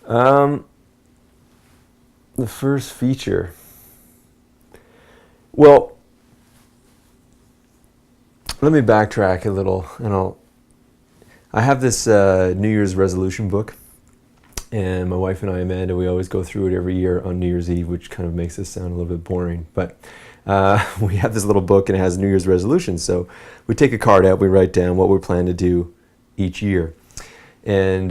Um, the first feature. Well, let me backtrack a little, and I have this New Year's resolution book, and my wife and I, Amanda, we always go through it every year on New Year's Eve, which kind of makes this sound a little bit boring. But we have this little book, and it has New Year's resolutions. So we take a card out, we write down what we plan to do each year. And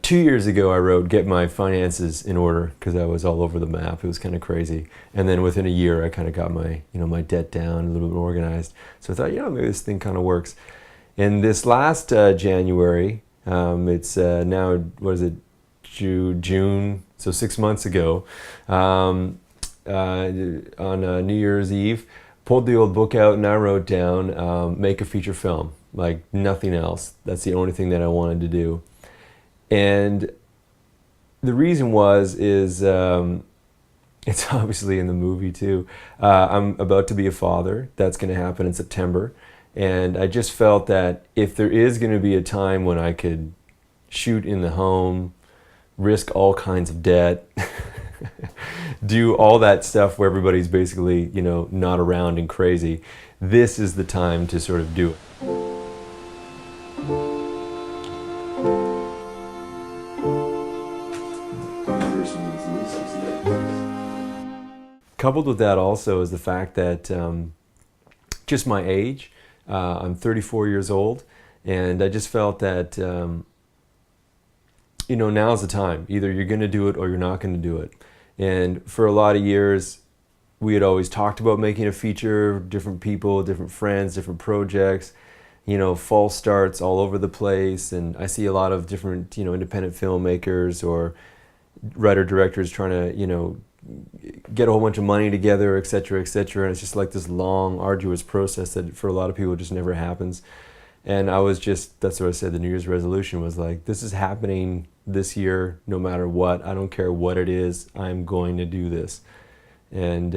2 years ago, I wrote, get my finances in order, because I was all over the map. It was kind of crazy. And then within a year, I kind of got my debt down, a little bit organized. So I thought, maybe this thing kind of works. And this last January, it's now, what is it, June, so 6 months ago, on New Year's Eve, pulled the old book out and I wrote down, make a feature film, like nothing else. That's the only thing that I wanted to do. And the reason is it's obviously in the movie too. I'm about to be a father. That's going to happen in September. And I just felt that if there is going to be a time when I could shoot in the home, risk all kinds of debt, do all that stuff where everybody's basically, not around and crazy, this is the time to sort of do it. Coupled with that also is the fact that just my age, I'm 34 years old, and I just felt that, now's the time. Either you're going to do it or you're not going to do it. And for a lot of years, we had always talked about making a feature, different people, different friends, different projects, false starts all over the place. And I see a lot of different, independent filmmakers or writer-directors trying to, get a whole bunch of money together, et cetera, et cetera. And it's just like this long, arduous process that for a lot of people just never happens. And that's what I said, the New Year's resolution was like, this is happening this year, no matter what. I don't care what it is, I'm going to do this. And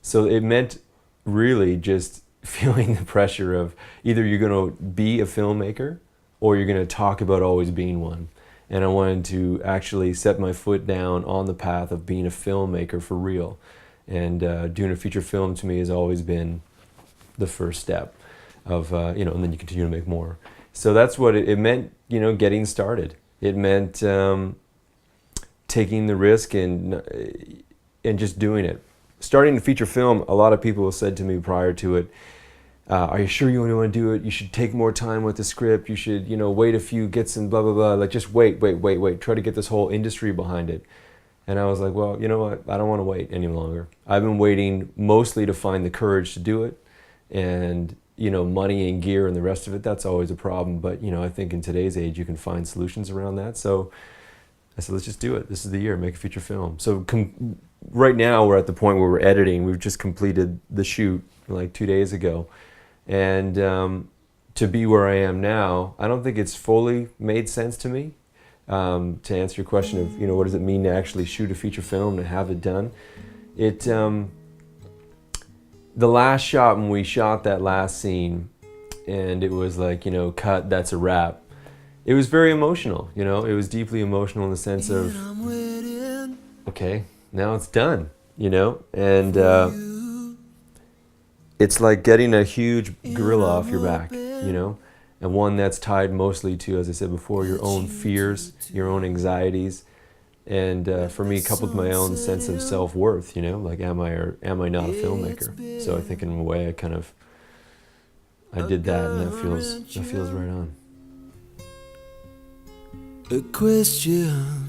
so it meant really just feeling the pressure of either you're going to be a filmmaker or you're going to talk about always being one. And I wanted to actually set my foot down on the path of being a filmmaker for real. And doing a feature film to me has always been the first step of, and then you continue to make more. So that's what it meant, getting started. It meant taking the risk and just doing it. Starting a feature film, a lot of people said to me prior to it, are you sure you want to do it? You should take more time with the script. You should, wait a few, get some blah, blah, blah. Like, just wait. Try to get this whole industry behind it. And I was like, well, you know what? I don't want to wait any longer. I've been waiting mostly to find the courage to do it. And, money and gear and the rest of it, that's always a problem. But, I think in today's age, you can find solutions around that. So I said, let's just do it. This is the year, make a feature film. So right now, we're at the point where we're editing. We've just completed the shoot like 2 days ago. And to be where I am now, I don't think it's fully made sense to me. To answer your question of, what does it mean to actually shoot a feature film, to have it done? The last shot, when we shot that last scene, and it was like, cut, that's a wrap. It was very emotional, it was deeply emotional in the sense of, okay, now it's done, and it's like getting a huge gorilla off your back, and one that's tied mostly to, as I said before, your own fears, your own anxieties, and for me, coupled with my own sense of self-worth, like am I or am I not a filmmaker? So I think in a way I did that, and that feels right on. A question